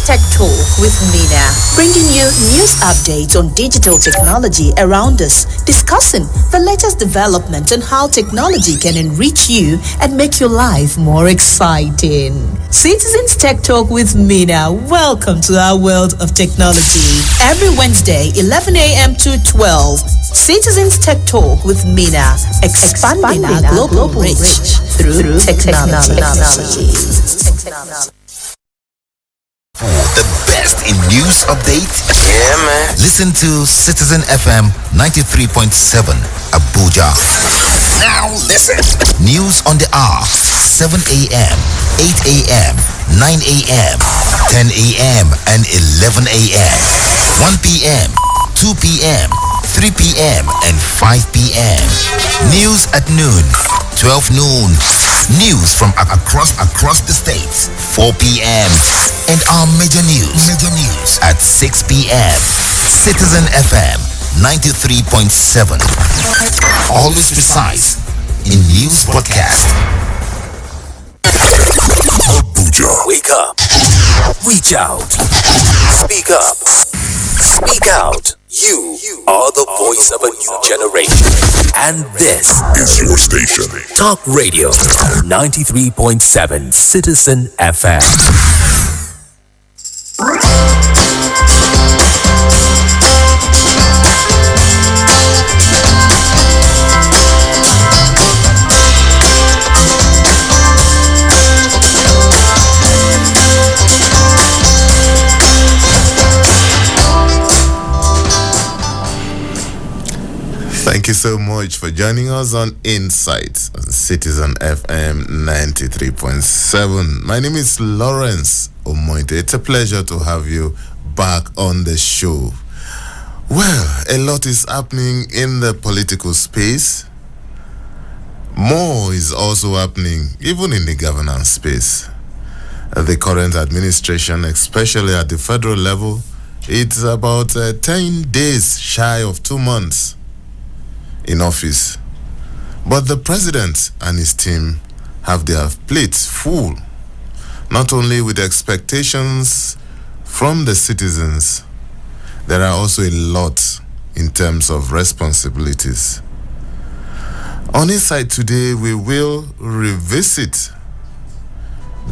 Tech Talk with Mina, bringing you news updates on digital technology around us, discussing the latest developments and how technology can enrich you and make your life more exciting. Citizens Tech Talk with Mina, welcome to our world of technology. Every Wednesday, 11 a.m. to 12, Citizens Tech Talk with Mina, expanding our global reach through technology. For the best in news updates, yeah, man. Listen to Citizen FM 93.7 Abuja. Now listen. News on the hour, 7 a.m., 8 a.m., 9 a.m., 10 a.m., and 11 a.m., 1 p.m., 2 p.m., 3 p.m., and 5 p.m. News at noon, 12 noon. News from across the states, 4 p.m. And our major news at 6 p.m. Citizen FM 93.7. Always precise in news broadcast. Abuja. Wake up. Reach out. Speak up. Speak out. You are the voice of a new generation. And this is your station. Talk Radio 93.7 Citizen FM. Thank you so much for joining us on Insights on Citizen FM 93.7. My name is Lawrence UMOETTE. It's a pleasure to have you back on the show. Well, a lot is happening in the political space. More is also happening even in the governance space. The current administration, especially at the federal level, it's about 10 days shy of 2 months in office. But the president and his team have their plates full, not only with expectations from the citizens, there are also a lot in terms of responsibilities. On Insight today, we will revisit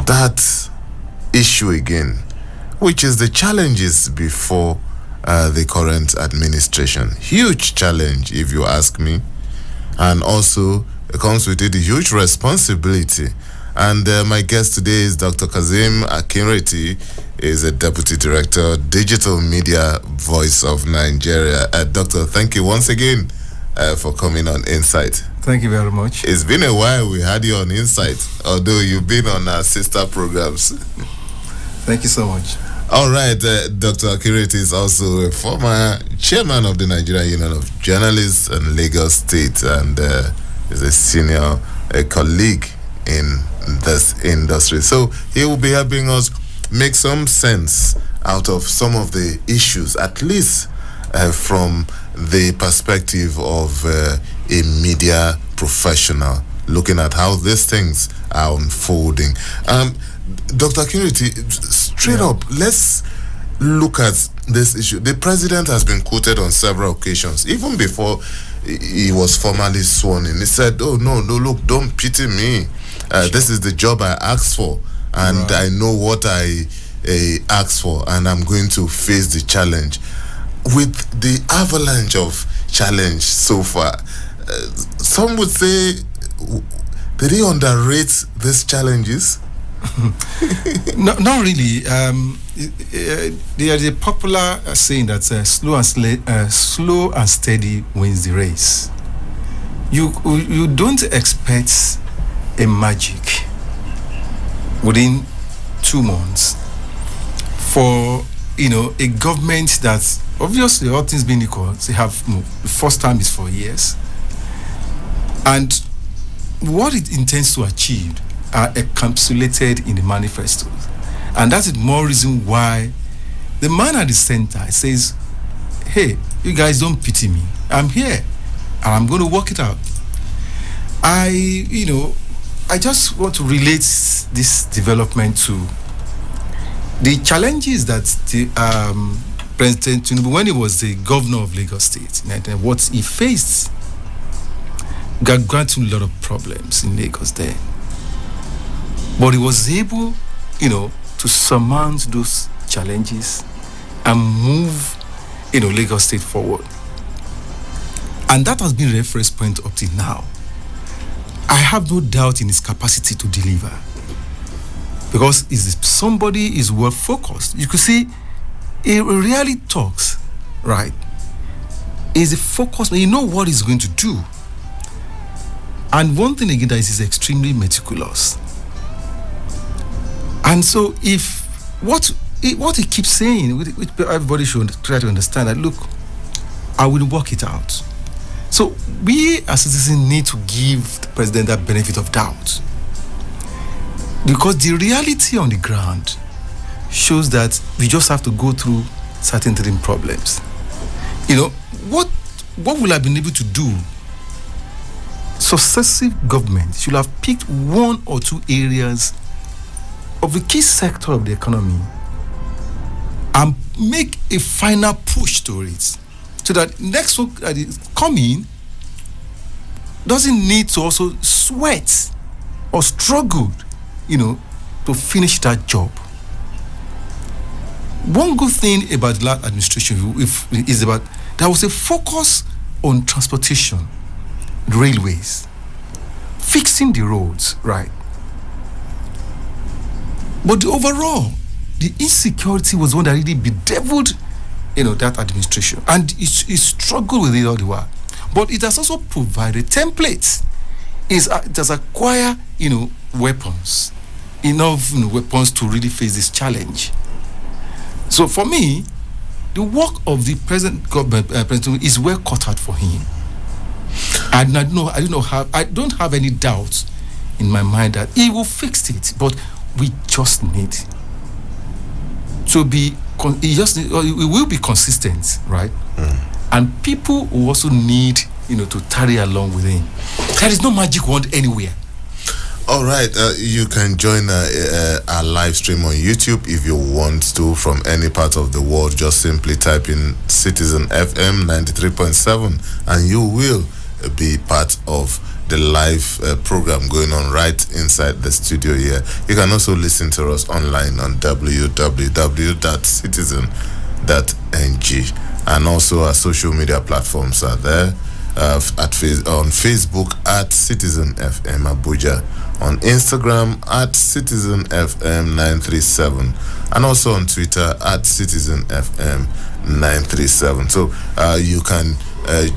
that issue again, which is the challenges before the current administration. Huge challenge, if you ask me, and also it comes with it a huge responsibility. And my guest today is Dr. Kazim Akinreti, is a Deputy Director, Digital Media Voice of Nigeria. Doctor, thank you once again for coming on Insight. Thank you very much. It's been a while we had you on Insight, although you've been on our sister programs. Thank you so much. All right, Dr. Akinreti is also a former chairman of the Nigerian Union of Journalists and Lagos State, and is a senior colleague in this industry. So he will be helping us make some sense out of some of the issues, at least from the perspective of a media professional, looking at how these things are unfolding. Dr. Akinreti, straight up, let's look at this issue. The president has been quoted on several occasions, even before he was formally sworn in. He said, oh, no, look, don't pity me. This is the job I asked for, and I know what I asked for, and I'm going to face the challenge. With the avalanche of challenge so far, some would say, did he underrate these challenges? No, not really. There is a popular saying that slow and steady wins the race. You don't expect a magic within 2 months for a government that obviously, all things being equal, they have the first time is 4 years, and what it intends to achieve are encapsulated in the manifestos. And that is more reason why the man at the center says, hey, you guys don't pity me. I'm here and I'm going to work it out. I just want to relate this development to The challenges that the President Tinubu, when he was the governor of Lagos State, what he faced, got to a lot of problems in Lagos then. But he was able, to surmount those challenges and move, Lagos State forward. And that has been a reference point up till now. I have no doubt in his capacity to deliver. Because somebody is well focused. You could see he really talks, right? He's a focused man. You know what he's going to do. And one thing again that is he's extremely meticulous. And so if what he keeps saying, which everybody should try to understand that, look, I will work it out. So we as citizens need to give the president that benefit of doubt. Because the reality on the ground shows that we just have to go through certain problems. What will I be able to do? Successive governments should have picked one or two areas of the key sector of the economy and make a final push to it, so that next one that is coming doesn't need to also sweat or struggle, to finish that job. One good thing about the last administration is about there was a focus on transportation, railways, fixing the roads, right? But the insecurity was one that really bedeviled, that administration, and it struggled with it all the while. But it has also provided templates. It has acquired, weapons, enough weapons to really face this challenge. So for me, the work of the present government president is well cut out for him. And I don't have any doubts in my mind that he will fix it. But we just need to be. We will be consistent, right? And people will also need, to tarry along with him. There is no magic wand anywhere. All right, you can join our live stream on YouTube if you want to from any part of the world. Just simply type in Citizen FM 93.7 and you will be part of the live program going on right inside the studio here. You can also listen to us online on www.citizen.ng, and also our social media platforms are there. On Facebook at Citizen FM Abuja, on Instagram at Citizen FM 937, and also on Twitter at Citizen FM 937. So you can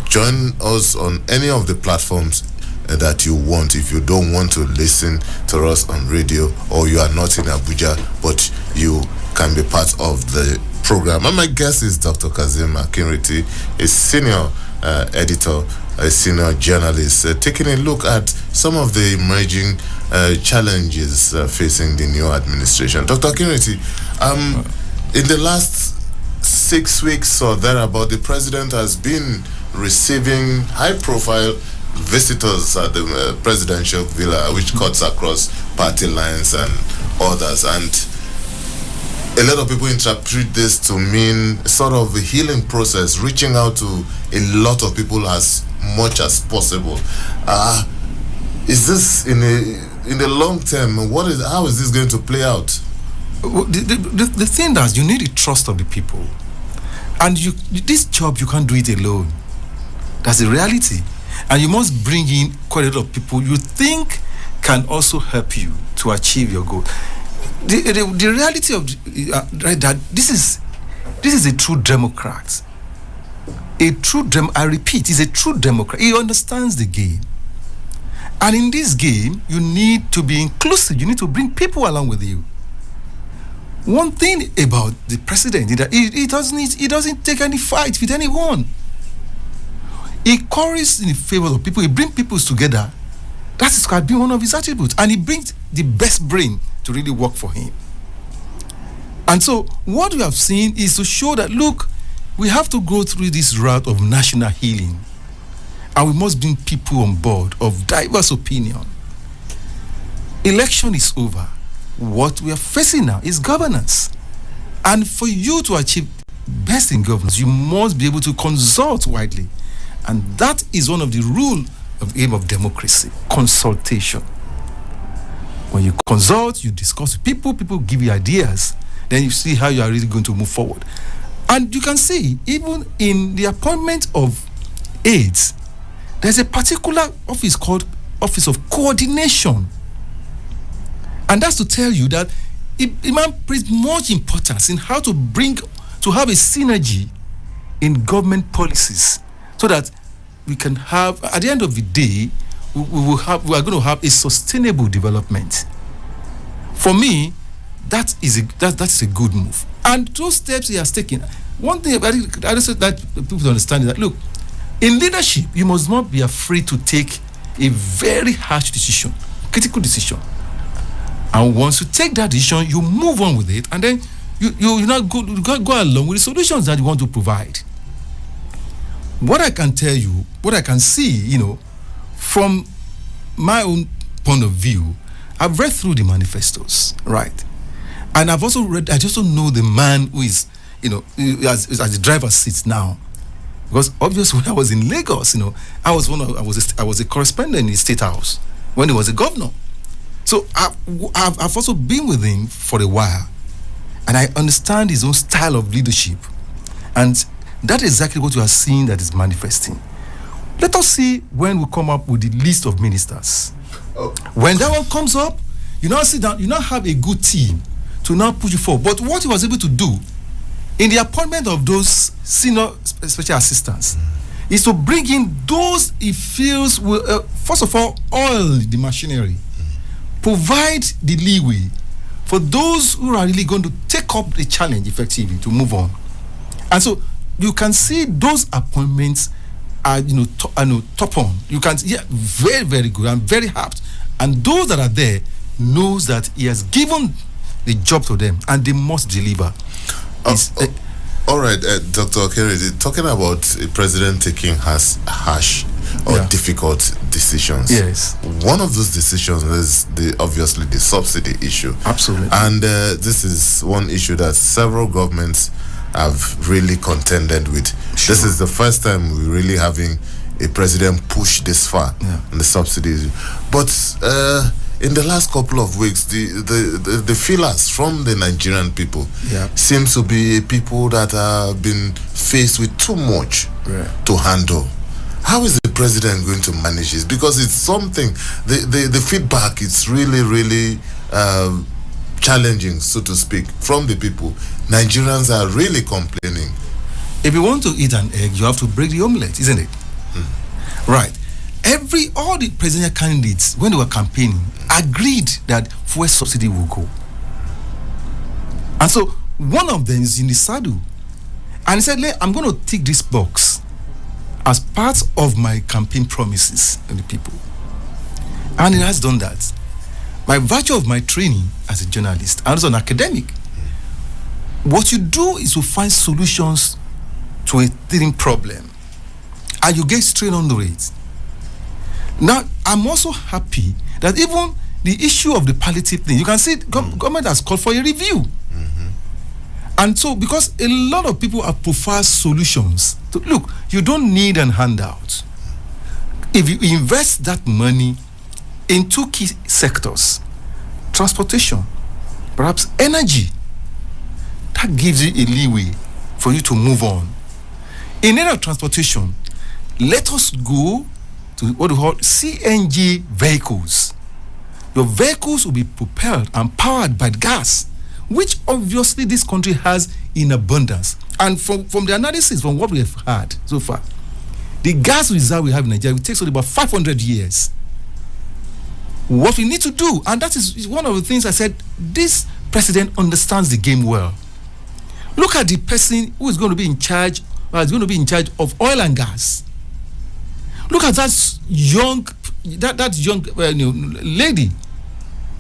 join us on any of the platforms that you want. If you don't want to listen to us on radio, or you are not in Abuja but you can be part of the program. And my guest is Dr. Kazim Akinriti, a senior editor, a senior journalist, taking a look at some of the emerging challenges facing the new administration. Dr. Akinriti, in the last 6 weeks or thereabout, the president has been receiving high-profile visitors at the presidential villa, which cuts across party lines and others. And a lot of people interpret this to mean sort of a healing process, reaching out to a lot of people as much as possible. Is this in the long term? How is this going to play out? The thing that you need the trust of the people, and this job you can't do it alone. That's the reality, and you must bring in quite a lot of people you think can also help you to achieve your goal. The reality of that this is a true Democrat. I repeat, is a true Democrat. He understands the game. And in this game, you need to be inclusive. You need to bring people along with you. One thing about the president is that he doesn't take any fight with anyone. He quarrels in favor of people. He brings people together. That is going to be one of his attributes. And he brings the best brain to really work for him. And so what we have seen is to show that, look, we have to go through this route of national healing. And we must bring people on board of diverse opinion. Election is over. What we are facing now is governance. And for you to achieve best in governance, you must be able to consult widely. And that is one of the rule of aim of democracy, consultation. When you consult, you discuss with people give you ideas, then you see how you are really going to move forward. And you can see, even in the appointment of aides, there's a particular office called Office of Coordination. And that's to tell you that Imam places much importance in how to have a synergy in government policies, so that we can have, at the end of the day, we are going to have a sustainable development. For me, that is a good move. And those steps he has taken. One thing I just that people to understand is that, look, in leadership, you must not be afraid to take a very harsh decision, critical decision. And once you take that decision, you move on with it, and then you now go along with the solutions that you want to provide. What I can tell you, what I can see, from my own point of view, I've read through the manifestos, right? And I've also read, I just don't know the man who is, as the driver's seat now. Because obviously when I was in Lagos, I was a correspondent in the State House when he was a governor. So I've also been with him for a while, and I understand his own style of leadership, and that is exactly what you are seeing that is manifesting. Let us see when we come up with the list of ministers. Oh. When that one comes up, you now sit down, you now have a good team to now push you forward. But what he was able to do in the appointment of those senior special assistants is to bring in those he feels will, first of all, oil the machinery, provide the leeway for those who are really going to take up the challenge effectively to move on. And so you can see those appointments are top on. You can very, very good and very apt. And those that are there knows that he has given the job to them and they must deliver. All right, Dr. Okere, talking about a president taking harsh or difficult decisions. Yes. One of those decisions is obviously the subsidy issue. Absolutely. And this is one issue that several governments have really contended with. Sure. This is the first time we're really having a president push this far on the subsidies. But in the last couple of weeks, the feelers from the Nigerian people seems to be people that have been faced with too much to handle. How is the president going to manage this? Because it's something, the feedback is really, really challenging, so to speak, from the people. Nigerians are really complaining. If you want to eat an egg, you have to break the omelette, isn't it? Right. All the presidential candidates, when they were campaigning, agreed that fuel subsidy will go. And so one of them is in the saddle. And he said, I'm going to tick this box as part of my campaign promises to the people. And he has done that. By virtue of my training as a journalist and as an academic, what you do is to find solutions to a thing problem, and you get straight on the it. Now, I'm also happy that even the issue of the palliative thing, you can see government has called for a review. And so, because a lot of people have preferred solutions, look, you don't need an handout. If you invest that money in two key sectors, transportation, perhaps energy, that gives you a leeway for you to move on. In area of transportation, let us go to what we call CNG vehicles. Your vehicles will be propelled and powered by gas, which obviously this country has in abundance. And from the analysis, from what we have had so far, the gas reserve we have in Nigeria will take only about 500 years. What we need to do, and that is one of the things I said, this president understands the game well. Look at the person who is going to be in charge, of oil and gas. Look at that young lady,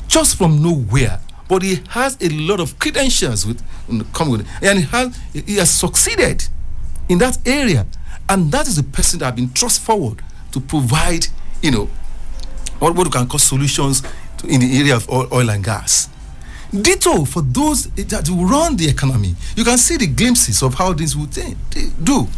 just from nowhere, but he has a lot of credentials come with it, and he has succeeded in that area, and that is the person that has been thrust forward to provide, what we can call solutions in the area of oil and gas. Ditto for those that will run the economy. You can see the glimpses of how this would do.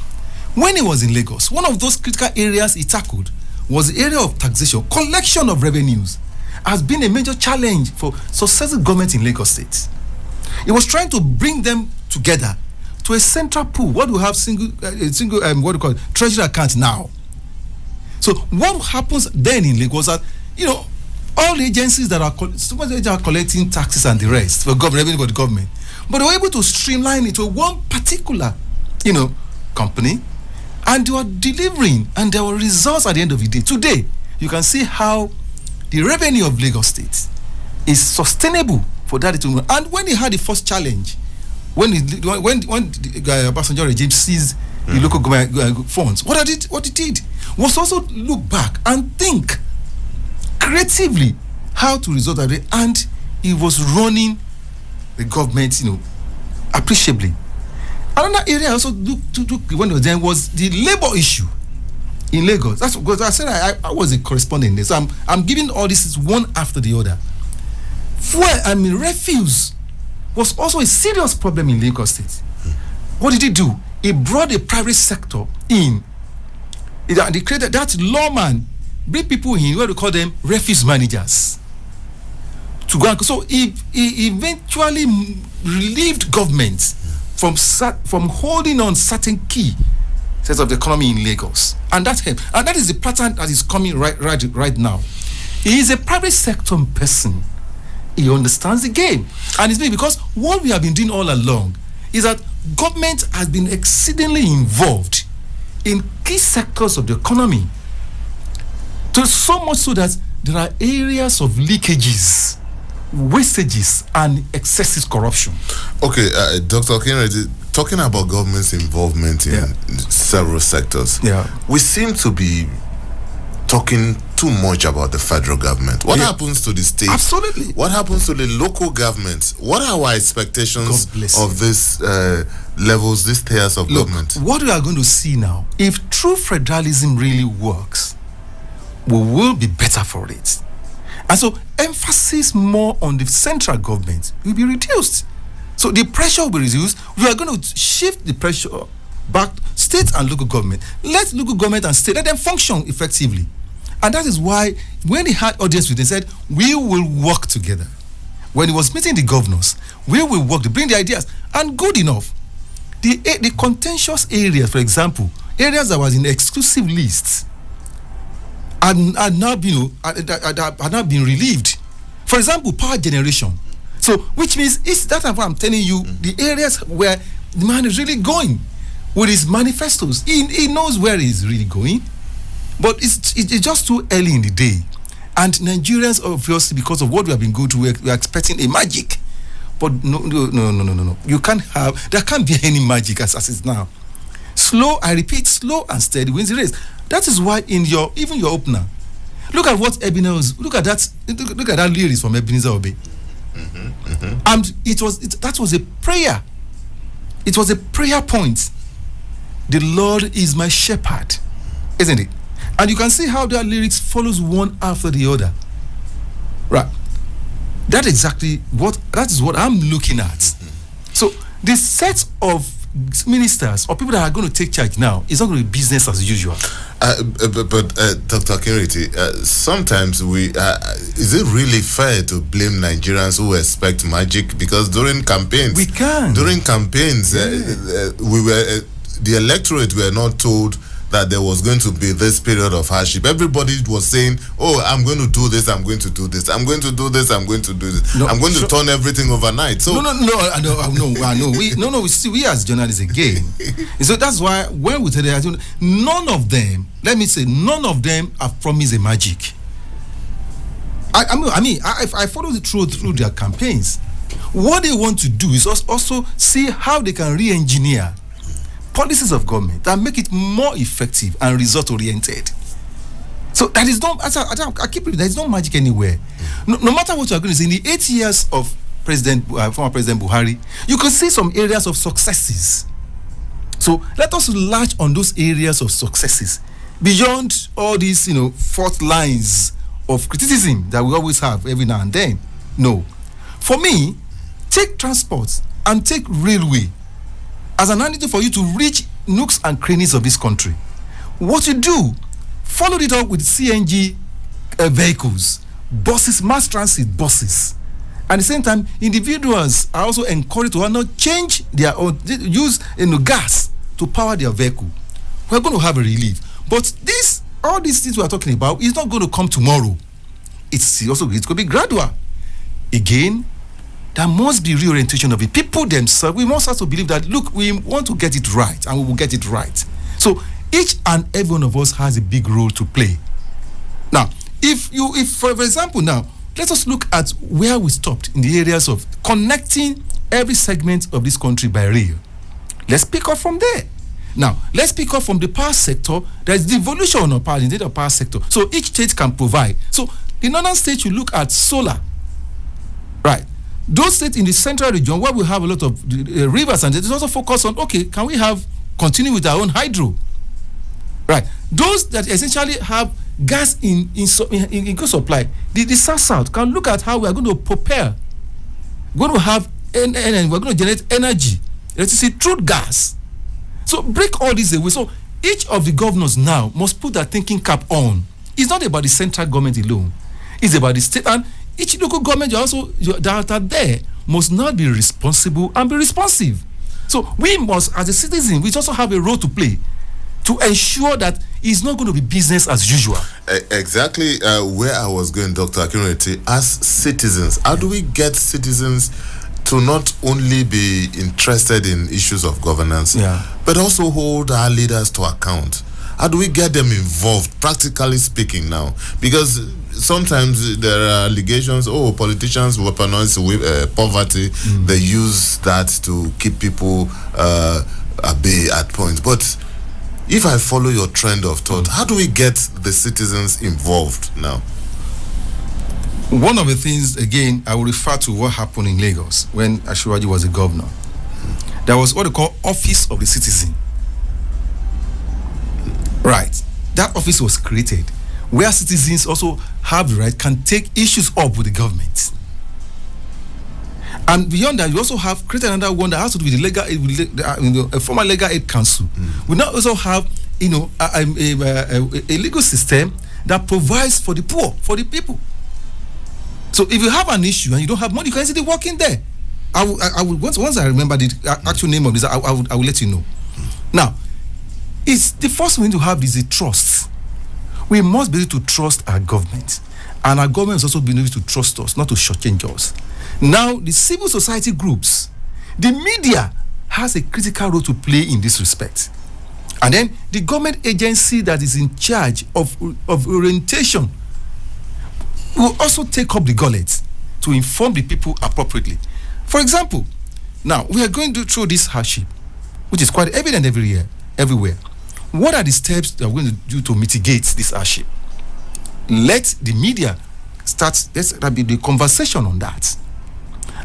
When he was in Lagos, one of those critical areas he tackled was the area of taxation. Collection of revenues has been a major challenge for successive government in Lagos State. He was trying to bring them together to a central pool. What we have single what do you call it, treasury account now. So what happens then in Lagos that all agencies that are collecting taxes and the rest for revenue for the government, but they were able to streamline it to one particular company, and they were delivering, and there were results at the end of the day. Today you can see how the revenue of Lagos State is sustainable for that to move. And when they had the first challenge, when the Obasanjo regime seized the local government funds, what it did was also look back and think creatively how to resolve that, and he was running the government, appreciably. Another area also look when he was there was the labor issue in Lagos. That's because I said I was a correspondent there, so I'm giving all this one after the other. Refuse was also a serious problem in Lagos State. What did he do? He brought the private sector in. They created that lawman, bring people in, what we call them refuse managers. To go, so he eventually relieved government from holding on certain key sets of the economy in Lagos, and that helped. And that is the pattern that is coming right now. He is a private sector person. He understands the game, and it's because what we have been doing all along is that government has been exceedingly involved in key sectors of the economy, to so much so that there are areas of leakages, wastages, and excessive corruption. Okay, Dr. Kennedy, talking about government's involvement in several sectors, we seem to be talking too much about the federal government. What happens to the state? Absolutely. What happens to the local government? What are our expectations of this levels, these tiers of government? What we are going to see now, if true federalism really works, we will be better for it. And so emphasis more on the central government will be reduced. So the pressure will be reduced. We are going to shift the pressure back state and local government. Let local government and state, let them function effectively. And that is why when he had audience with them, said, we will work together. When he was meeting the governors, we will work to bring the ideas. And good enough. The contentious areas, for example, areas that was in exclusive lists, are now been relieved. For example, power generation. So, which means that's what I'm telling you. The areas where the man is really going with his manifestos, he knows where he's really going, but it's just too early in the day. And Nigerians, obviously, because of what we have been going through, we are expecting a magic. But no. There can't be any magic as it's now. Slow, I repeat, slow and steady wins the race. That is why even your opener, look at what Ebenezer, look at that lyrics from Ebenezer Obey. And that was a prayer. It was a prayer point. The Lord is my shepherd, isn't it? And you can see how that lyrics follows one after the other. Right. That is what I'm looking at. So the set of ministers or people that are going to take charge now is not going to be business as usual. But Dr. Kiriti, sometimes is it really fair to blame Nigerians who expect magic? Because during campaigns, the electorate were not told that there was going to be this period of hardship. Everybody was saying, "Oh, I'm going to do this. I'm going to do this. I'm going to do this. I'm going to do this. I'm going to turn everything overnight." So no. I know. We as journalists again. So that's why when we tell them, none of them. Let me say, none of them have promised a magic. I follow it through their campaigns. What they want to do is also see how they can re-engineer policies of government that make it more effective and result-oriented. So that is not, I keep it, there is no magic anywhere. No matter what you are going to say, in the 8 years of former President Buhari, you can see some areas of successes. So let us latch on those areas of successes beyond all these, fault lines of criticism that we always have every now and then. No. For me, take transport and take railway as an antidote for you to reach nooks and crannies of this country. What you do, follow it up with CNG vehicles, buses, mass transit buses. At the same time, individuals are also encouraged to not change their own, use gas to power their vehicle. We're going to have a relief. But all these things we are talking about is not going to come tomorrow. It's going to be gradual. Again, there must be reorientation of the people themselves. We must also believe that, look, we want to get it right, and we will get it right. So each and every one of us has a big role to play. Now, if for example, now, let us look at where we stopped in the areas of connecting every segment of this country by rail. Let's pick up from there. Now, let's pick up from the power sector. There is devolution of power in the power sector. So each state can provide. So the northern states, you look at solar. Right. Those states in the central region where we have a lot of rivers, and they also focus on, okay, can we continue with our own hydro? Right. Those that essentially have gas in good supply, the south can look at how we are going to prepare. We're going to have we're going to generate energy, electricity through gas. So break all this away. So each of the governors now must put their thinking cap on. It's not about the central government alone. It's about the state, and each local government that are there must now be responsible and be responsive. So we must, as a citizen, we also have a role to play to ensure that it's not going to be business as usual. Exactly where I was going, Dr. Akinrete. As citizens, how do we get citizens to not only be interested in issues of governance, but also hold our leaders to account? How do we get them involved, practically speaking now? Because sometimes there are allegations, politicians weaponize poverty. They use that to keep people at bay at points. But if I follow your trend of thought, how do we get the citizens involved now? One of the things, again, I will refer to what happened in Lagos when Ashwaji was a governor. There was what they call Office of the Citizen. Right. That office was created where citizens also have the right, can take issues up with the government. And beyond that, we also have created another one that has to do with the legal, a former legal aid council. We now also have, a legal system that provides for the poor, for the people. So if you have an issue and you don't have money, you can easily walk in there. I will once I remember the actual name of this, I will let you know. Now, it's the first thing we need to have is a trust. We must be able to trust our government, and our government must also be able to trust us, not to shortchange us. Now, the civil society groups, the media has a critical role to play in this respect. And then the government agency that is in charge of orientation will also take up the gauntlet to inform the people appropriately. For example, now we are going through this hardship, which is quite evident everywhere. What are the steps that we're going to do to mitigate this hardship? Let the media start. Let's be the conversation on that.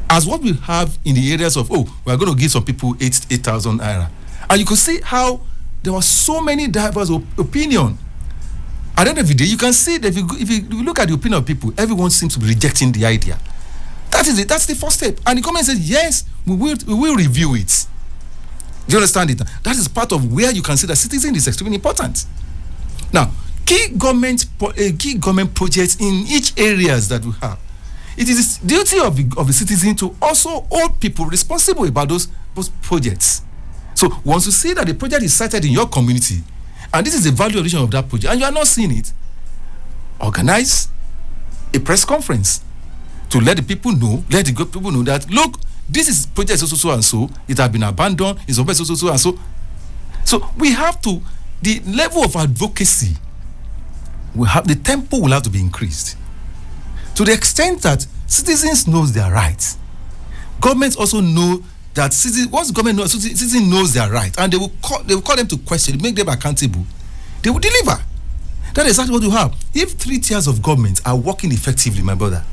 As what we have in the areas of, we are going to give some people 8,000 naira, and you could see how there were so many diverse opinion. At the end of the day, you can see that if you look at the opinion of people, everyone seems to be rejecting the idea. That is it. That's the first step. And the government says, yes, we will review it. Do you understand it? That is part of where you can see that citizen is extremely important. Now, key government projects in each areas that we have. It is the duty of the citizen to also hold people responsible about those projects. So once you see that the project is cited in your community, and this is the value addition of that project, and you are not seeing it, organize a press conference to let the people know, that, look, this is project so and so, it has been abandoned, it's open so and so. So we have to, the level of advocacy, the tempo will have to be increased. To the extent that citizens knows their rights. Governments also know that once government knows, citizen knows their right, and they will call them to question, make them accountable. They will deliver. That is exactly what you have. If 3 tiers of government are working effectively, my brother,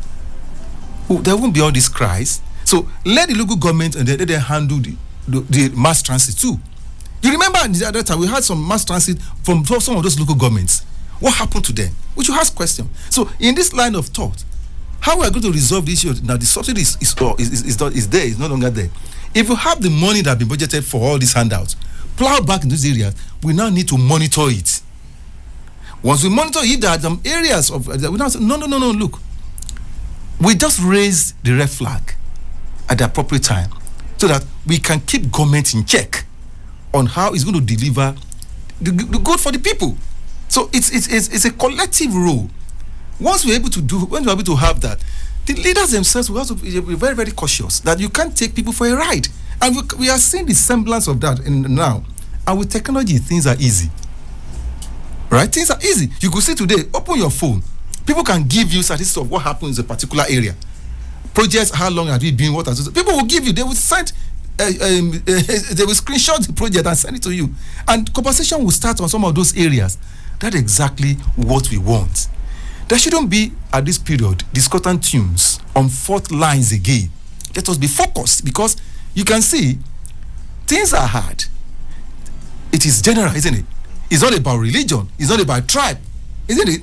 there won't be all these cries. So let the local government and let them handle the mass transit too. You remember the other time we had some mass transit from some of those local governments. What happened to them? We should ask questions. So in this line of thought, How we are going to resolve the issue? Now the subsidy is there, is no longer there. If you have the money that has been budgeted for all these handouts, plow back in these areas, we now need to monitor it. Once we monitor it, there are some areas of we now say, no, look. We just raise the red flag at the appropriate time so that we can keep government in check on how it's going to deliver the good for the people. So it's a collective role. Once we're able to have that, the leaders themselves will also be very, very cautious that you can't take people for a ride. And we are seeing the semblance of that now. And with technology, things are easy. Right? Things are easy. You could see today, open your phone. People can give you statistics of what happens in a particular area. Projects, how long have you been, what has people will give you, they will send, they will screenshot the project and send it to you. And conversation will start on some of those areas. That's exactly what we want. There shouldn't be, at this period, discordant tunes on fault lines again. Let us be focused, because you can see things are hard. It is general, isn't it? It's not about religion. It's not about tribe, isn't it?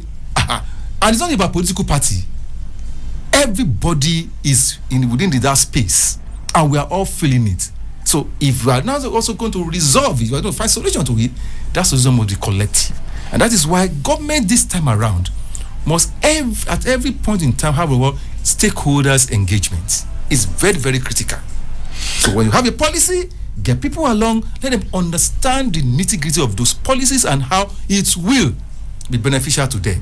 And it's not about political party. Everybody is within that space, and we are all feeling it. So if we are now also going to resolve it, we are going to find solution to it, that's the solution of the collective. And that is why government this time around must at every point in time have a stakeholders engagement. It's very, very critical. So when you have a policy, get people along, let them understand the nitty-gritty of those policies and how it will be beneficial to them,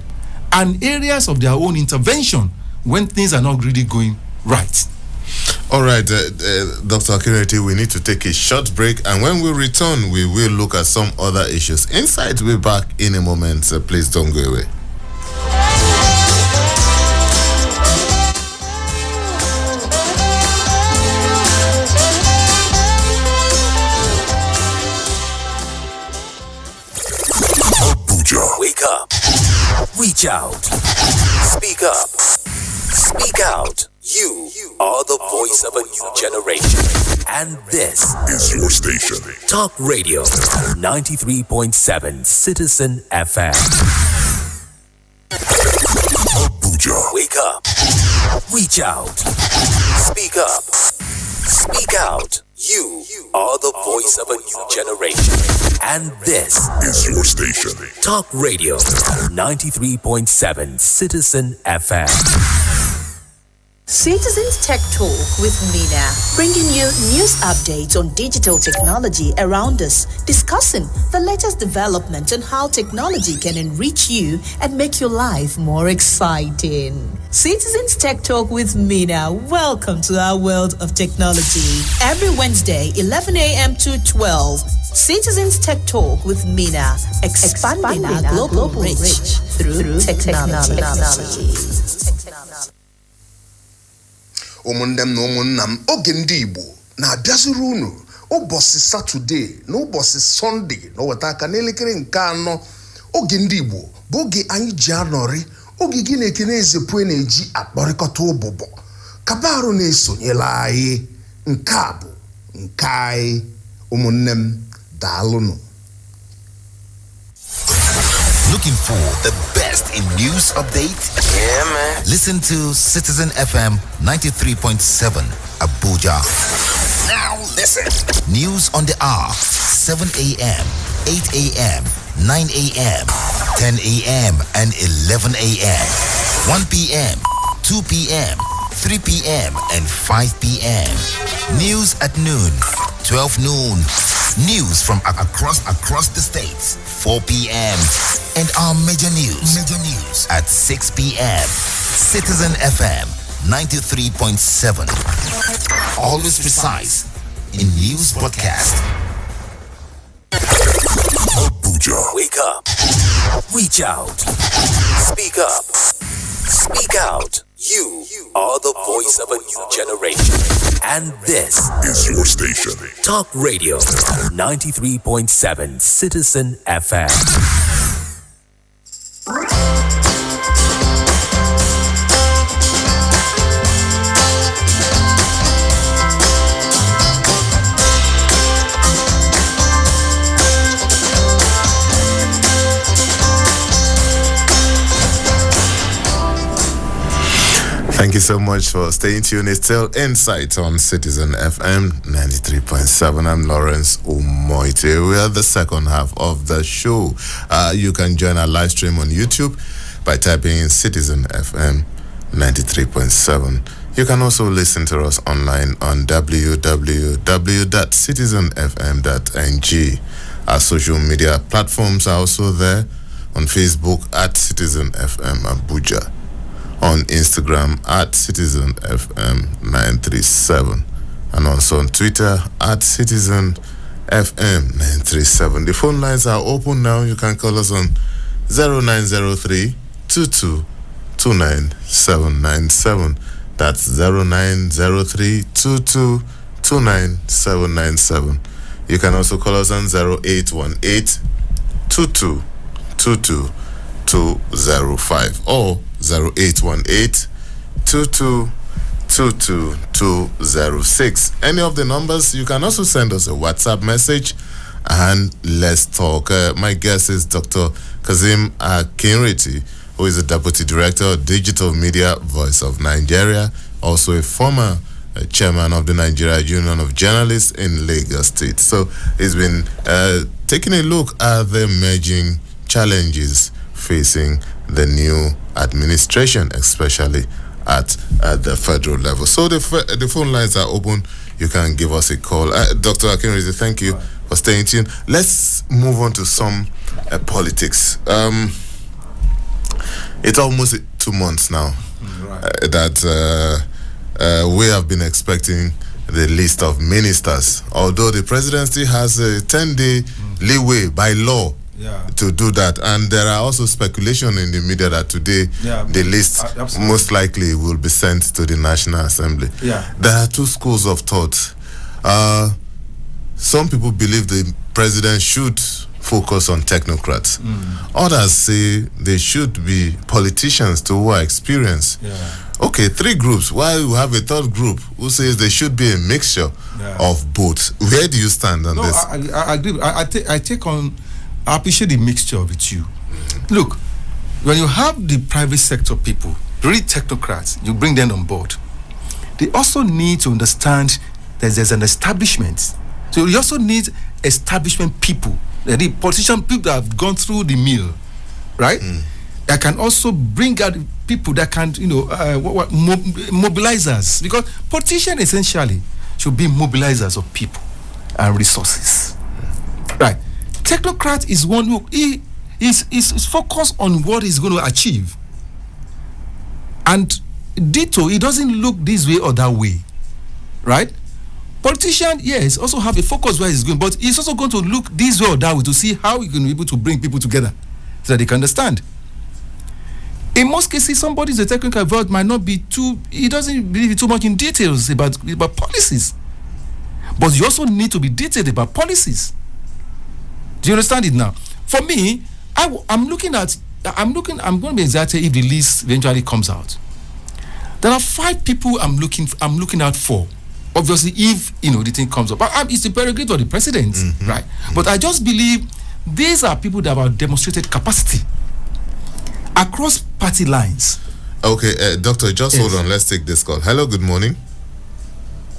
and areas of their own intervention when things are not really going right. All right, Dr. Akinreti, we need to take a short break, and when we return, we will look at some other issues. Insight will be back in a moment, so please don't go away. Abuja, wake up. Reach out. Speak up. Speak out. You are the voice of a new generation. And this is your station. Talk Radio 93.7 Citizen FM. Abuja, wake up. Reach out. Speak up. Speak out. You are the voice of a new generation. And this is your station. Talk Radio 93.7 Citizen FM. Citizens Tech Talk with Mina, bringing you news updates on digital technology around us, discussing the latest developments and how technology can enrich you and make your life more exciting. Citizens Tech Talk with Mina, welcome to our world of technology. Every Wednesday, 11 a.m. to 12, Citizens Tech Talk with Mina, expanding our global reach through technology. Ụmụnne m na ụmụnna m, oge ndị Igbo na-abịaziri unu ụbọchị Satọde na ụbọchị Sọnde na weta aka n'elekere nke 4. Oge ndị Igbo bụ oge anyị ji anọrị, oge gị na-ekene ezepụ na-eji akpọrịkọta ụbụbọ kabarụ na-esonyela anyị. Nke a bụ nke anyị. Ụmụnne m, daalụnụ. Looking for the best in news updates? Yeah, man. Listen to Citizen FM 93.7 Abuja. Now listen. News on the hour, 7 a.m., 8 a.m., 9 a.m., 10 a.m., and 11 a.m., 1 p.m., 2 p.m., 3 p.m., and 5 p.m. News at noon, 12 noon. News from across the states, 4 p.m. And our major news at 6 p.m. Citizen FM 93.7. Always precise in news broadcast. Abuja, wake up. Reach out. Speak up. Speak out. You are the voice of a new generation. And this is your station. Talk Radio 93.7 Citizen FM. Thank you so much for staying tuned. It's still Insight on Citizen FM 93.7. I'm Lawrence UMOETTE. We are the second half of the show. You can join our live stream on YouTube by typing in Citizen FM 93.7. You can also listen to us online on www.citizenfm.ng. Our social media platforms are also there. On Facebook at Citizen FM Abuja. On Instagram at Citizen FM 937. And also on Twitter at Citizen FM 937. The phone lines are open now. You can call us on 0903 2229797. That's 0903 2229797. You can also call us on 0818 22205 or 0818 2220206. Any of the numbers. You can also send us a WhatsApp message and let's talk. My guest is Dr. Kazim Akinriti, who is the Deputy Director of Digital Media Voice of Nigeria, also a former chairman of the Nigeria Union of Journalists in Lagos State. So he's been taking a look at the emerging challenges facing the new administration, especially at the federal level. So the phone lines are open. You can give us a call. Dr. Akinriti, thank you for staying tuned. Let's move on to some politics. It's almost 2 months now that we have been expecting the list of ministers, although the president still has a 10-day leeway by law to do that. And there are also speculation in the media that today the list most likely will be sent to the National Assembly. There are two schools of thought. Some people believe the president should focus on technocrats. Others say they should be politicians who are experienced. Okay, three groups. Why we have a third group who says there should be a mixture of both? Where do you stand on this? I agree. I appreciate the mixture with you. Look, when you have the private sector people, really technocrats, you bring them on board. They also need to understand that there's an establishment. So you also need establishment people, the politician people that have gone through the mill, right? That can also bring out people that can, mobilizers. Because politicians essentially should be mobilizers of people and resources, right? Technocrat is one who is focused on what he's going to achieve. And ditto, he doesn't look this way or that way, right? Politician, yes, also have a focus where he's going, but he's also going to look this way or that way to see how he can be able to bring people together so that they can understand. In most cases, somebody's a technical vote might not be he doesn't believe too much in details about policies. But you also need to be detailed about policies. Do you understand it now? For me, I'm going to be excited if the list eventually comes out. There are 5 people I'm looking out for. Obviously, if the thing comes up, it's the prerogative of the president, right? But I just believe these are people that have demonstrated capacity across party lines. Okay, doctor, just hold on. Let's take this call. Hello, good morning.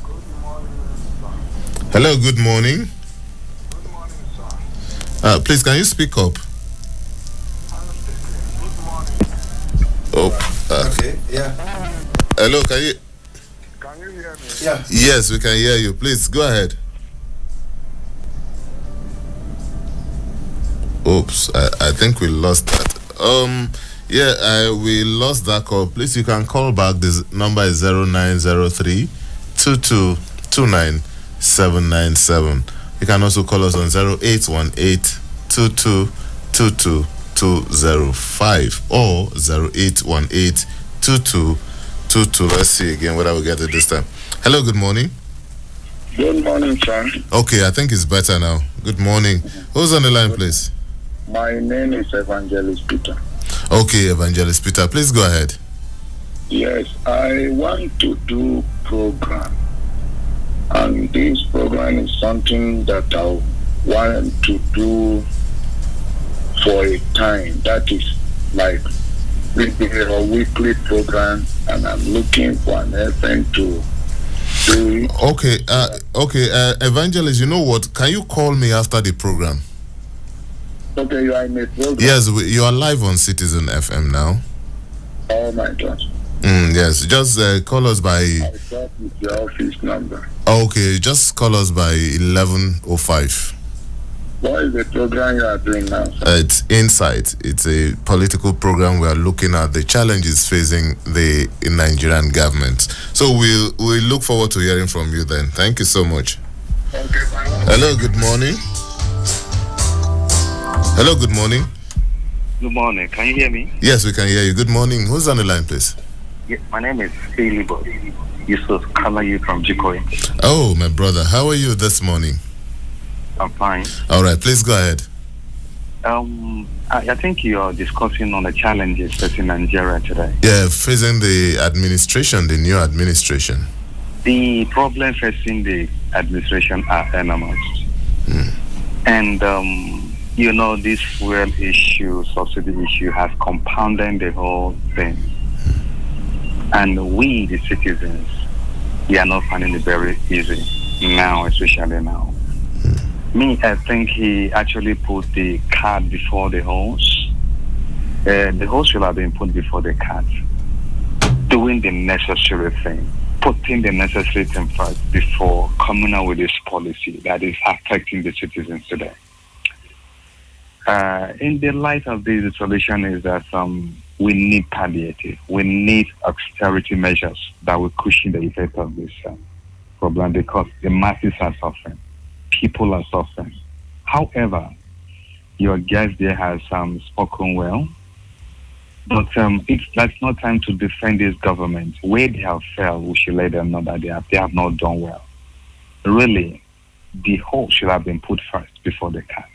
Good morning, sir. Hello, good morning. Good morning, sir. Please, can you speak up? I'm speaking. Good morning. Okay, yeah. Hello, can you hear me? Yeah. Yes, we can hear you. Please, go ahead. Oops, I think we lost that. We lost that call. Please, you can call back. This number is 0903 2229797. You can also call us on 0818 2222205 or 0818 2222. Let's see again whether we get it this time. Hello, good morning. Good morning, sir. Okay, I think it's better now. Good morning. Who's on the line, please? My name is Evangelist Peter. Okay, Evangelist Peter, please go ahead. Yes, I want to do program. And this program is something that I want to do for a time. That is like a weekly program, and I'm looking for an FM to do it. Okay, Evangelist, you know what? Can you call me after the program? Okay, you are in a program? Yes, you are live on Citizen FM now. Oh my God. Yes, just call us by... I start with your office number. Okay, just call us by 11:05. What is the program you are doing now, sir? It's Insight. It's a political program. We are looking at the challenges facing the Nigerian government. So we'll look forward to hearing from you then. Thank you so much. Okay, bye. Hello, good morning. Hello, good morning. Good morning. Can you hear me? Yes, we can hear you. Good morning. Who's on the line, please? Yeah, my name is Philip Yusuf Kalayi from Jikoi. Oh, my brother. How are you this morning? I'm fine. All right, please go ahead. I think you are discussing on the challenges facing Nigeria today. Yeah, facing the administration, the new administration. The problem facing the administration are enormous. And, this fuel issue, subsidy issue has compounded the whole thing. And we, the citizens, we are not finding it very easy now, especially now. Me, I think he actually put the cart before the horse. The horse should have been put before the cart. Doing the necessary thing, putting the necessary thing first before coming out with this policy that is affecting the citizens today. In the light of this, the solution is that we need palliative. We need austerity measures that will cushion the effect of this problem, because the masses are suffering. People are suffering. However, your guest there has spoken well, but that's not time to defend this government. Where they have failed, we should let them know that they have not done well. Really, the horse should have been put first before the cart.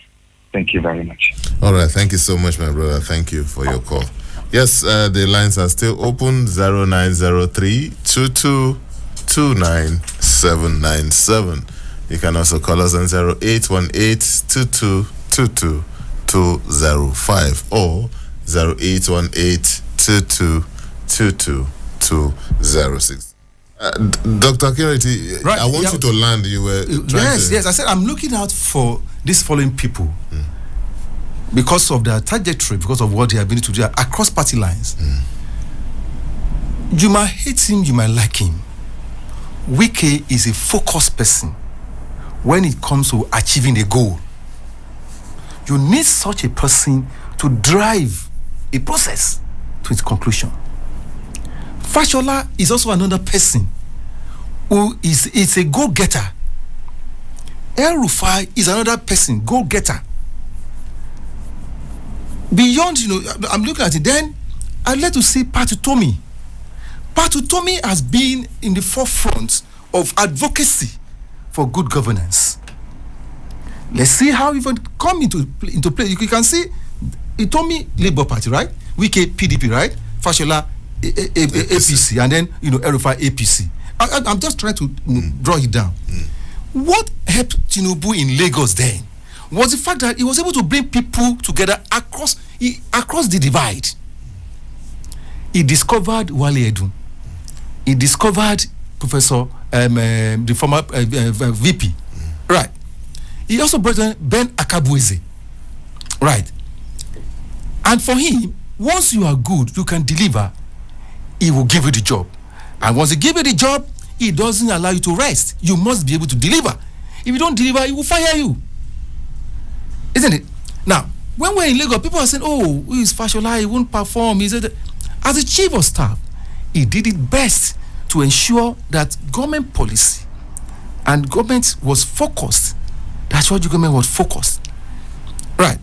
Thank you very much. All right, thank you so much, my brother. Thank you for your call. Yes, the lines are still open. 0903 2229797. You can also call us on 0818-2222-205 or 0818-2222-206. Dr. Kiriti, right, I want you to land. You were Yes, I said I'm looking out for these following people because of their trajectory, because of what they have been to do across party lines. You might hate him, you might like him. Wike is a focused person when it comes to achieving a goal. You need such a person to drive a process to its conclusion. Fashola is also another person who is a go-getter. El Rufai is another person, go-getter. Beyond, I'm looking at it, then I'd like to see Patutomi. Patutomi has been in the forefront of advocacy for good governance. Let's see how even come into play. You can see Itomi Labour Party, right? Wike PDP, right? Fashola APC, and then El Rufai APC. I'm just trying to draw it down. What helped Tinubu in Lagos then was the fact that he was able to bring people together across the divide. He discovered Wale Edun. He discovered Professor, the former VP. Right. He also brought in Ben Akabueze. Right. And for him, once you are good, you can deliver, he will give you the job. And once he gives you the job, he doesn't allow you to rest. You must be able to deliver. If you don't deliver, he will fire you. Isn't it? Now, when we're in Lagos, people are saying, oh, who is Fashola? He won't perform. As a chief of staff, he did it best to ensure that government policy and government was focused. That's what the government was focused. Right.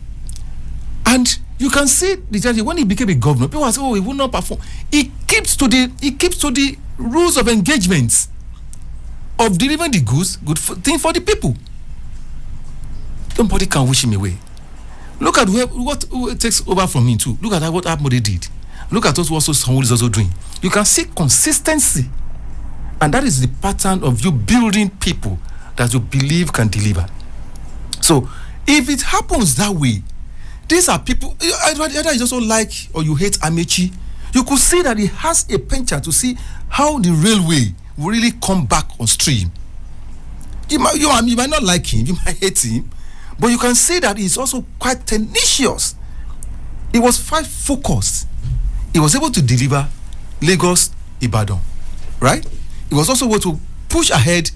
And you can see the judge, when he became a governor, people say, oh, he will not perform. He keeps to the rules of engagement of delivering the goods, good thing for the people. Nobody can wish him away. Look at what takes over from him too. Look at what Abmode did. Look at what Sanwo is also doing. You can see consistency, and that is the pattern of you building people that you believe can deliver. So, if it happens that way, these are people. Either you just don't like or you hate Amechi, you could see that he has a penchant to see how the railway will really come back on stream. You might not like him, you might hate him, but you can see that he's also quite tenacious. He was quite focused. He was able to deliver Lagos, Ibadan, right? He was also able to push ahead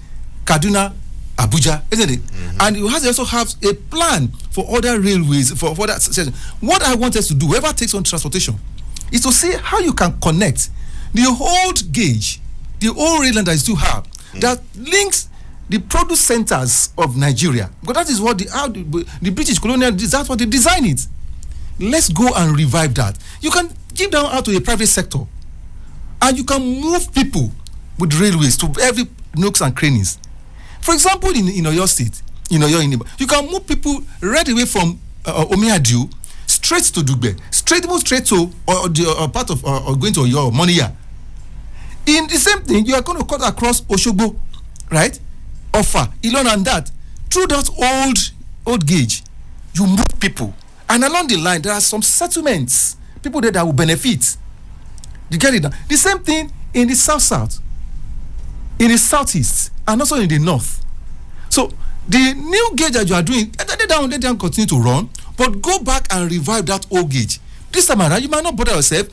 Kaduna, Abuja, isn't it? Mm-hmm. And he has also have a plan for other railways, for that. What I want us to do, whoever takes on transportation, is to see how you can connect the old gauge, the old rail line that you still have, that links the produce centers of Nigeria. Because that is what the British colonial, that's what they designed it. Let's go and revive that. You can give them out to a private sector, and you can move people with railways to every nooks and crannies. For example, in Oyo State, you can move people right away from Omiadio straight to Dugbe, straight to part of going to Oyo or Moniya. In the same thing, you are going to cut across Oshogbo, right? Offa, Ilon, and that through that old gauge, you move people, and along the line there are some settlements, people there that will benefit. You get it now? The same thing in the south, in the southeast, and also in the north. So the new gauge that you are doing, let them continue to run, but go back and revive that old gauge. This time around, you might not bother yourself.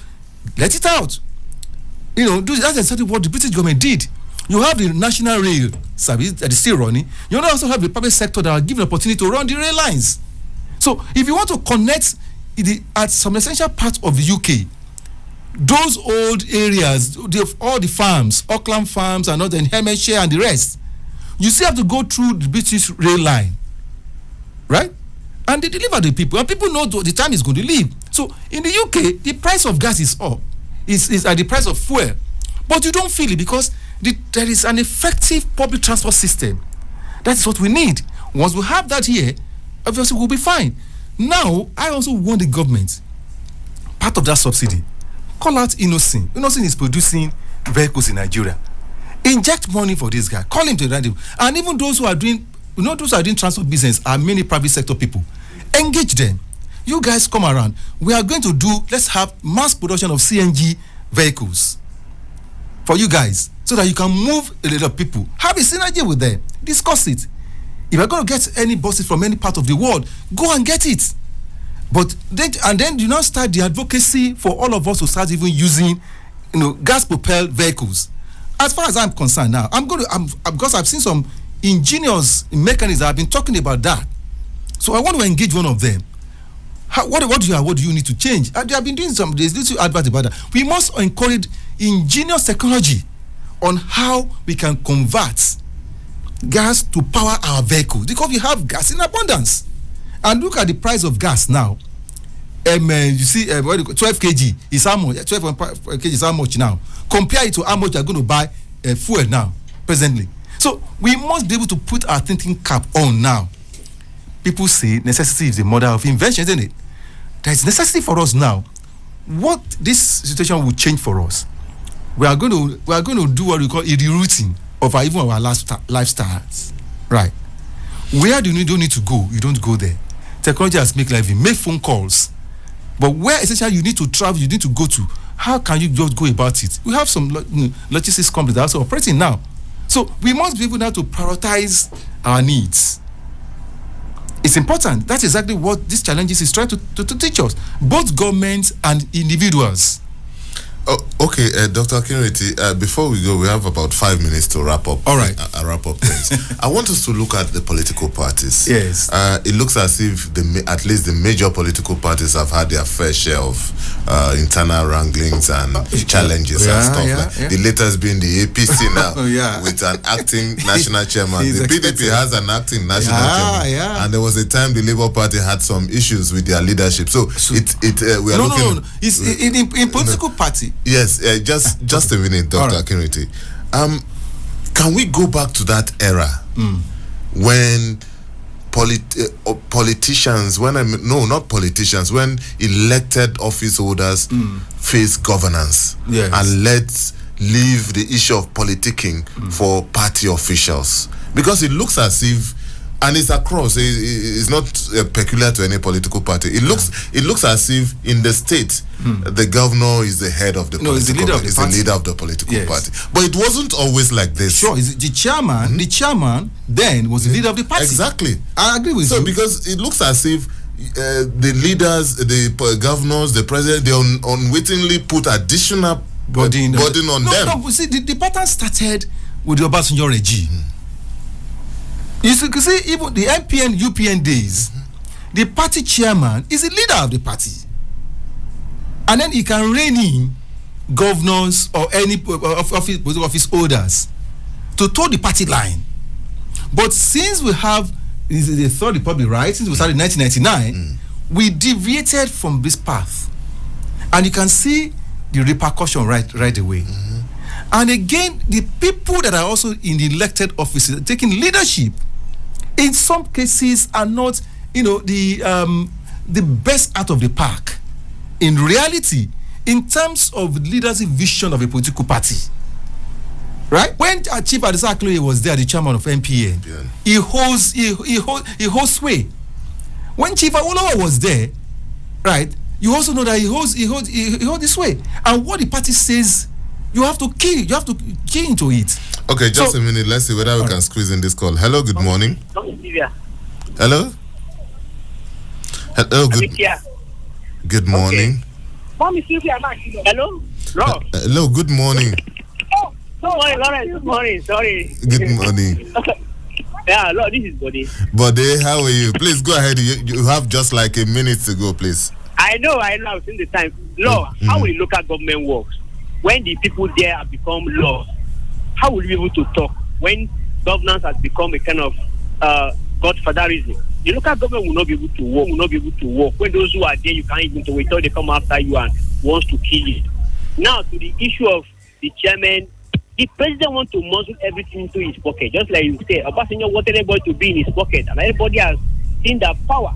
Let it out. That's exactly what the British government did. You have the National Rail Service that is still running. You also have the private sector that are given opportunity to run the rail lines. So if you want to connect at some essential parts of the UK, those old areas, all the farms, Auckland farms and all the Hertfordshire and the rest, you still have to go through the British rail line, right? And they deliver the people, and people know the time is going to leave. So in the UK, the price of gas is up, is at the price of fuel, but you don't feel it because there is an effective public transport system. That's what we need. Once we have that here, obviously we'll be fine. Now, I also want the government, part of that subsidy, call out Innocent. Innocent is producing vehicles in Nigeria. Inject money for this guy. Call him to run him. And even those who are doing, those who are doing transport business are many private sector people. Engage them. You guys come around. We are going to let's have mass production of CNG vehicles for you guys, so that you can move a lot of people. Have a synergy with them. Discuss it. If you're going to get any buses from any part of the world, go and get it. But then you now start the advocacy for all of us to start even using, gas-propelled vehicles. As far as I'm concerned now, because I've seen some ingenious mechanisms that have been talking about that. So I want to engage one of them. What do you need to change? They have been doing there's little advert about that. We must encourage ingenious technology on how we can convert gas to power our vehicles, because we have gas in abundance. And look at the price of gas now. You see, 12 kg is how much? 12 kg is how much now? Compare it to how much you're going to buy fuel now, presently. So we must be able to put our thinking cap on now. People say necessity is the mother of invention, isn't it? There is necessity for us now. What this situation will change for us, we are going to do what we call a rerouting of our lifestyles, right? Where do you don't need to go? You don't go there. Technology has made life. Make phone calls, but where essentially you need to travel, you need to go to. How can you just go about it? We have some logistics companies that are also operating now, so we must be able now to prioritize our needs. It's important. That's exactly what these challenges is trying to teach us, both governments and individuals. Oh, okay, Dr. Akinreti, before we go, we have about 5 minutes to wrap up. All right. Wrap up things. I want us to look at the political parties. Yes. It looks as if at least the major political parties have had their fair share of internal wranglings and challenges and stuff. The latest being the APC now, with an acting national chairman. The PDP has an acting national chairman. And there was a time the Labour Party had some issues with their leadership. So we are looking... No. It's in political party. Yes, just a minute, Dr. Akinreti. Can we go back to that era when politicians, when elected office holders face governance and let's leave the issue of politicking for party officials? Because it looks as if, and it's across, it's not peculiar to any political party. It looks as if in the state, the governor is the head of the No, he's the leader of the party. the leader of the political Yes. party. But it wasn't always like this. Sure, the chairman. The chairman then was the leader of the party. Exactly. I agree with you. So because it looks as if the leaders, the governors, the president, they unwittingly put additional burden on them. No, see, the pattern started with the Obasanjo regime. You see, even the MPN, UPN days, the party chairman is the leader of the party. And then he can rein in governors or any political office holders to toe the party line. But since we have the Third Republic, right, since we started in 1999, we deviated from this path. And you can see the repercussion right away. And again, the people that are also in the elected offices taking leadership, in some cases are not, the best out of the park. In reality, in terms of leadership vision of a political party, right? When Chief Adisa Akloye was there, the chairman of MPN, he holds sway. When Chief Awolowo was there, right? You also know that he holds this way. And what the party says, you have to key into it. Okay, just a minute. Let's see whether we can squeeze in this call. Hello, good morning. Hello. Hello, good morning. Hello? Hello, good morning. Good morning, Lawrence. Good morning. Sorry. Good morning. Yeah, Lord, this is Bode. Bode, how are you? Please go ahead. You have just like a minute to go, please. I know. I've seen the time. Lord, how will the local government work when the people there have become laws? How will we be able to talk when governance has become a kind of godfatherism? The local government will not be able to work. When those who are there, you can't even wait till they come after you and wants to kill you. Now, to the issue of the chairman, the president wants to muzzle everything into his pocket. Just like you said, Obasanjo wanted everybody to be in his pocket. And everybody has seen that power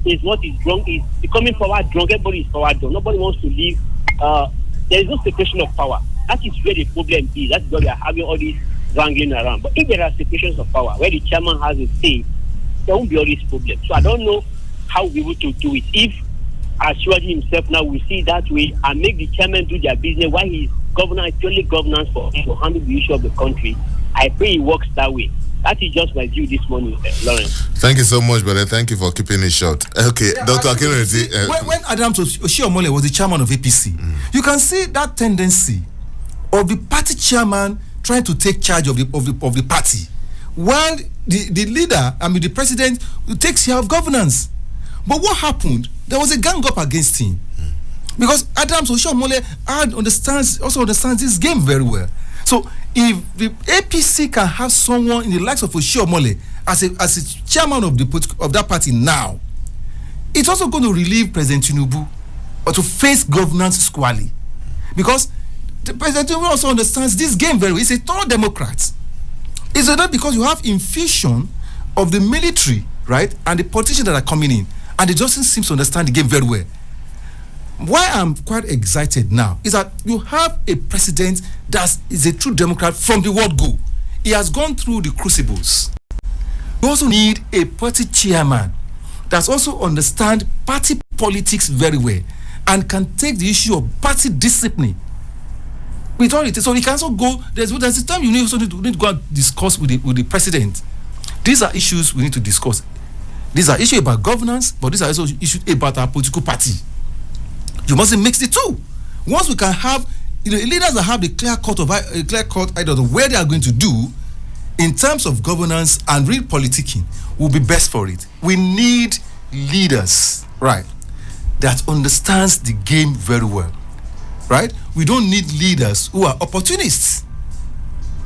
is what is wrong, is becoming power drunk. Everybody is power drunk. Nobody wants to live. There is no separation of power. That is where the problem is. That's why we are having all this wrangling around. But if there are separations of power where the chairman has a say, there won't be all these problems. So I don't know how we'll be able to do it. If Ashwaji himself now will see that way and make the chairman do their business while he's governor, purely governance for him to handle the issue of the country, I pray it works that way. That is just my view this morning, Lawrence. Thank you so much, brother. Thank you for keeping it short. Okay, yeah, Dr. Akinreti. When Adams Oshiomhole was the chairman of APC, you can see that tendency of the party chairman trying to take charge of the party, while the leader, the president, takes care of governance. But what happened? There was a gang up against him. Because Adams Oshiomhole also understands this game very well. So if the APC can have someone in the likes of Oshiomhole as a chairman of that party now, it's also going to relieve President Tinubu or to face governance squarely. Because the President Tinubu also understands this game very well. He's a thorough Democrat. It's not because you have infusion of the military, right, and the politicians that are coming in, and the Johnson seems to understand the game very well. Why I'm quite excited now is that you have a president that is a true Democrat from the word go. He has gone through the crucibles. You also need a party chairman that also understands party politics very well and can take the issue of party discipline with all it is. So he can also go, there's a time you need to go and discuss with the president. These are issues we need to discuss. These are issues about governance, but these are also issues about our political party. You mustn't mix the two. Once we can have leaders that have the clear cut idea of where they are going to do in terms of governance and real politicking, will be best for it. We need leaders, right, that understands the game very well, right? We don't need leaders who are opportunists,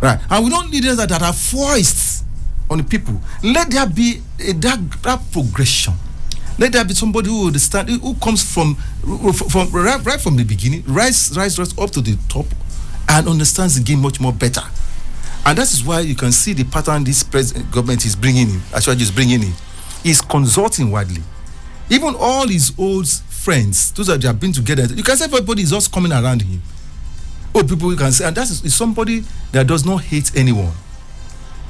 right? And we don't need leaders that are foists on the people. Let there be that progression. Let there be somebody who understand, who comes from right from the beginning, rise up to the top, and understands the game much more better. And that is why you can see the pattern this government is bringing in, actually is bringing in, is consulting widely. Even all his old friends, those that have been together, you can say everybody is just coming around him. People you can say, and that is somebody that does not hate anyone.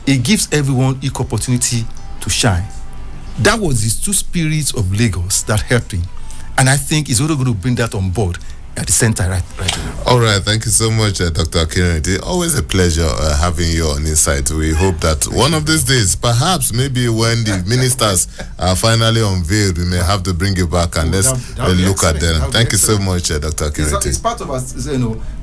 He gives everyone equal opportunity to shine. That was his two spirits of Lagos that helped him. And I think it's also going to bring that on board at the center right now. All right, thank you so much, Dr. Akinreti. Always a pleasure having you on Insight. We hope that one of these days, perhaps maybe when the ministers are finally unveiled, we may have to bring you back and let's look at them. Thank you so much, Dr. Akinreti. It's part of our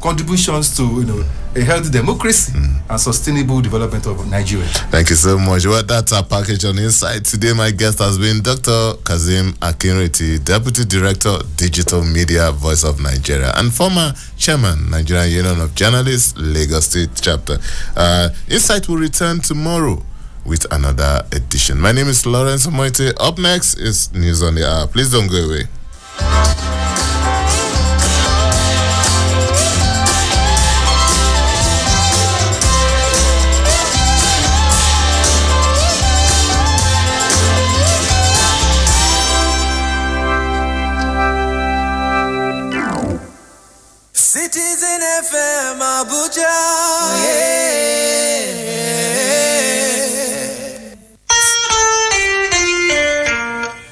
contributions to a healthy democracy and sustainable development of Nigeria. Thank you so much. Well, that's our package on Insight. Today, my guest has been Dr. Kazim Akinreti, Deputy Director, Digital Media, Voice of Nigeria, and former Chairman, Nigerian Union of Journalists, Lagos State Chapter. Insight will return tomorrow with another edition. My name is Lawrence UMOETTE. Up next is News on the Hour. Please don't go away. Citizen FM Abuja.